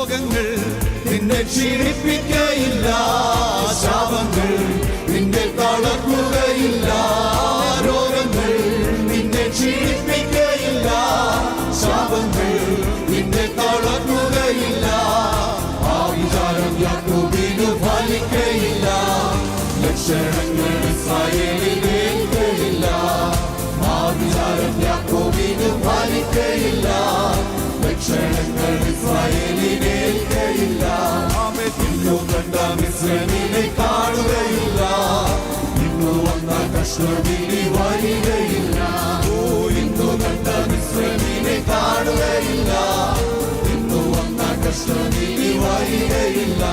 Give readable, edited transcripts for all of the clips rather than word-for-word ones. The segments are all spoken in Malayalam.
രോഗങ്ങൾ നിന്നെ ക്ഷീണിപ്പിക്കയില്ല, ശാപങ്ങൾ നിന്നെ തളർത്തുകയില്ല. രോഗങ്ങൾ നിന്നെ ക്ഷീണിപ്പിക്കയില്ല, ശാപങ്ങൾ നിന്നെ തളർത്തുകയില്ല. ആ വിചാരം യാക്കോബിന് ഫലിക്കയില്ല, ലക്ഷണങ്ങൾ ഇസ്രായേലിനേൽക്കയില്ല. ആ വിചാരം യാക്കോബിന് ഫലിക്കയില്ല, ലക്ഷണങ്ങൾ ഇസ്രായേലിനേൽക്കയില്ല. ഇന്നു കണ്ട മിസ്രയീമിനെ കാണുകയില്ല, ഇന്നു വന്ന കഷ്ടമിനി വരികയില്ല. ഇന്നു കണ്ട മിസ്രയീമിനെ കാണുകയില്ല, ഇന്നു വന്ന കഷ്ടമിനി വരികയില്ല.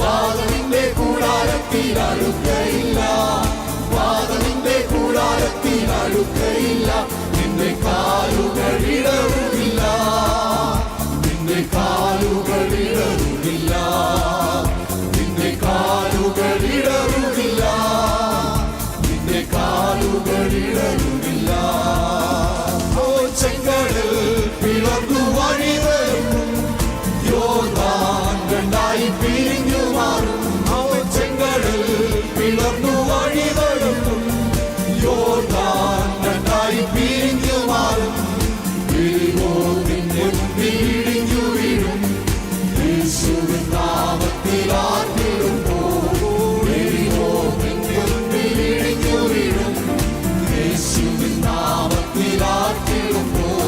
വാദവിന്റെ കൂടാരത്തിൽ അടുക്കയില്ല, വാദവിന്റെ കൂടാരത്തിൽ അടുക്കയില്ല. നിന്റെ കാലുകൾ ഇടറുകില്ല, നിന്റെ കാലുകൾ ഇടറുകില്ല, നിന്റെ കാലുകൾ ഇടറുകില്ല, നിന്റെ കാലുകൾ ഇടറുകില്ല. ഓ ചെങ്കടൽ പിളർന്നു വഴിവരും, യോർദാൻ രണ്ടായി പിരിഞ്ഞു മാറും. ഓ ചെങ്കടൽ പിളർന്നു വഴിവരും, യോർദാൻ രണ്ടായി പിരിഞ്ഞു മാറും. നിന്റെ മുമ്പിൽ ഇടിഞ്ഞു വീഴും, യേശുവിൻ നാമത്തിൽ ആർത്തിടുമ്പോൾ. നിന്റെ മുമ്പിൽ ഇടിഞ്ഞു വീഴും, യേശുവിൻ നാമത്തിൽ ആർത്തിടുമ്പോൾ.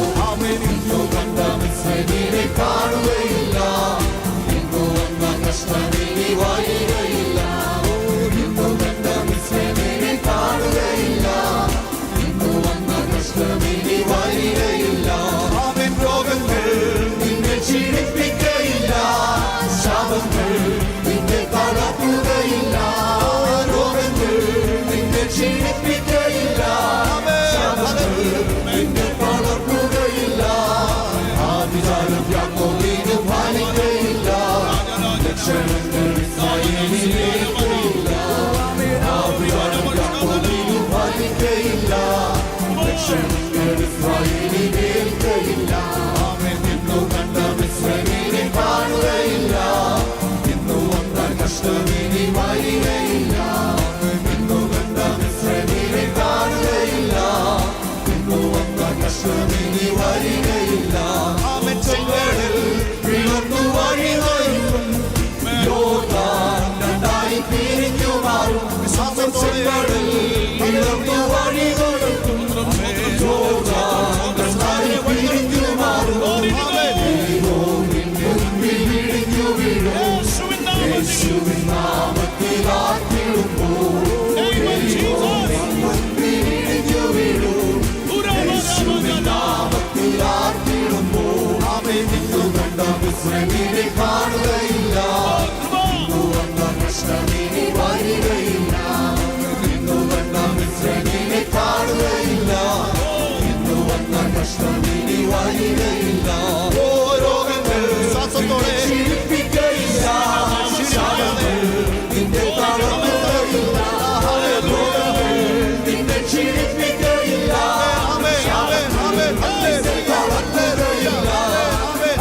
ഇന്നു കണ്ട മിസ്രയീമിനെ കാണുകയില്ല, ഇന്നു വന്ന കഷ്ടമിനി വരികയില്ല. ഇന്നു കണ്ട മിസ്രയീമിനെ കാണുകയില്ല, ഇന്നു വന്ന കഷ്ടമിനി വരികയില്ല. രോഗങ്ങൾ നിന്നെ ക്ഷീണിപ്പിക്കയില്ല, ശാപങ്ങൾ നിന്നെ തളർത്തുകയില്ല. രോഗങ്ങൾ നിന്നെ ക്ഷീണിപ്പിക്കയില്ല, ശാപങ്ങൾ നിന്നെ തളർത്തുകയില്ല. ആ വിചാരം യാക്കോബിന് ഫലിക്കയില്ല, ലക്ഷണങ്ങൾ ഇസ്രായേലിനേൽക്കയില്ല. ആ വിചാരം യാക്കോബിന് ഫലിക്കയില്ല, ലക്ഷണങ്ങൾ ഇസ്രായേലിനേൽക്കയില്ല. ഇന്നു കണ്ട മിസ്രയീമിനെ കാണുകയില്ല, ഇന്നു വന്ന കഷ്ടമിനി വരികയില്ല. ഇന്നു കണ്ട മിസ്രയീമിനെ കാണുകയില്ല, ഇന്നു വന്ന കഷ്ടമിനി വരികയില്ല. ചെങ്കടൽ പിളർന്നു വഴിവരും, യോർദാൻ രണ്ടായി പിരിഞ്ഞു മാറും. ചെങ്കടൽ പിളർന്നു വഴിവരും, യോർദാൻ രണ്ടായി പിരിഞ്ഞു മാറും. യേശുവിൻ നാമത്തിൽ ആർത്തിടുമ്പോൾ, ഇടിഞ്ഞു വീഴും, യേശുവിൻ നാമത്തിൽ ആർത്തിടുമ്പോൾ. ഇന്നു കണ്ട മിസ്രയീമിനെ കാണുകയില്ല, ഇന്നു വന്ന കഷ്ടമിനി വരികയില്ല. ഇന്നു കണ്ട മിസ്രയീമിനെ കാണുകയില്ല, ഇന്നു വന്ന കഷ്ടമിനി വരികയില്ല. ഓ രോഗങ്ങൾ ശ്വാസത്തോടെ ക്ഷീണിപ്പിക്കയില്ല, ശാപങ്ങൾ നിന്നെ തളർത്തുകയില്ല. രോഗങ്ങൾ നിന്നെ ക്ഷീണിപ്പിക്കയില്ല, ശാപങ്ങൾ നിന്നെ തളർത്തുകയില്ല.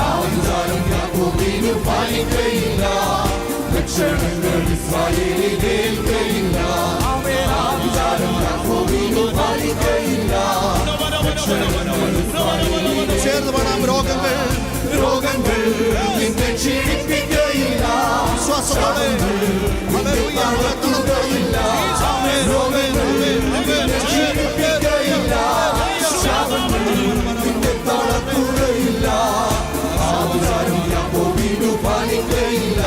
ആ വിചാരം യാക്കോബിന് ഫലിക്കയില്ല, ലക്ഷണങ്ങൾ ഇസ്രായേലിനേൽക്കയില്ല. ആ വിചാരം യാക്കോബിന് ഫലിക്കയില്ല, ലക്ഷണങ്ങൾ ഇസ്രായേലിനേൽക്കയില്ല. ചേർന്ന് പാടാം. രോഗങ്ങൾ നിന്നെ ക്ഷീണിപ്പിക്കയില്ല, ശ്വാസത്തോടെ തളർത്തുകയില്ല. രോഗങ്ങൾ നിന്നെ ക്ഷീണിപ്പിക്കയില്ല, ശാപങ്ങൾ നിന്നെ തളർത്തുകയില്ല. ആ വിചാരം യാക്കോബിന് ഫലിക്കയില്ല,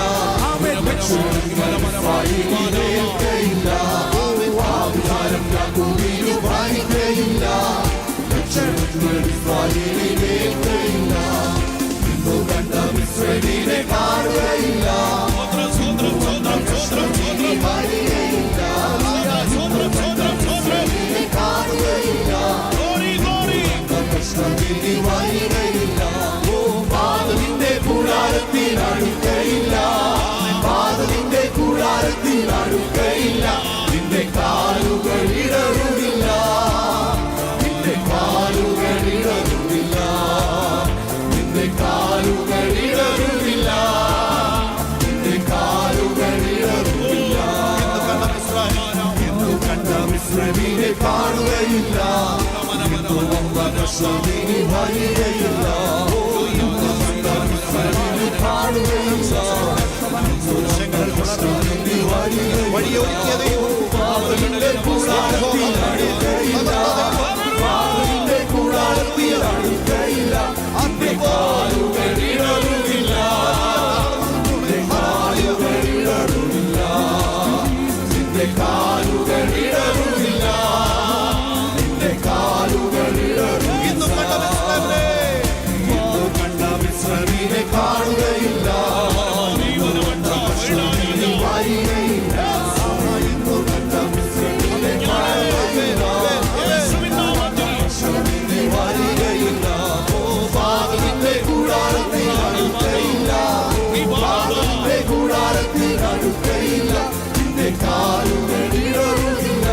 ലക്ഷണങ്ങൾ ഇസ്രായേലിനേൽക്കയില്ല. ആ വിചാരം യാക്കോബിന് ഫലിക്കയില്ല, ലക്ഷണങ്ങൾ ഇസ്രായേലിനേൽക്കയില്ല. ഇന്നു കണ്ട മിസ്രയീമിനെ മിസ്രൈമിനി വരികയില്ല കാണുകയില്ല വഴിയൊരുക്കിയ ദൈവം പാപത്തിന്റെ കൂടാരത്തിൽ അടുക്കയില്ല പാപത്തിന്റെ കൂടാരത്തിൽ അടുക്കയില്ല നിന്റെ കാലുകൾ ഇടറുകില്ല നിന്റെ കാലുകൾ ഇടറുകില്ല നിന്റെ കാലുകൾ ഇടറുകില്ല നിന്റെ കാലുകൾ ഇടറുകില്ല ഇന്നും കണ്ട മിസ്രൈമിനെ കാണുകയില്ല വരികയില്ല ഇന്നും കണ്ട മിസ്രൈമിനെ കാണുകയില്ല വരികയില്ല പാപത്തിന്റെ കൂടാരത്തിൽ അടുക്കയില്ല പാപത്തിന്റെ കൂടാരത്തിൽ അടുക്കയില്ല നിന്റെ കാലുകൾ ഇടറുകില്ല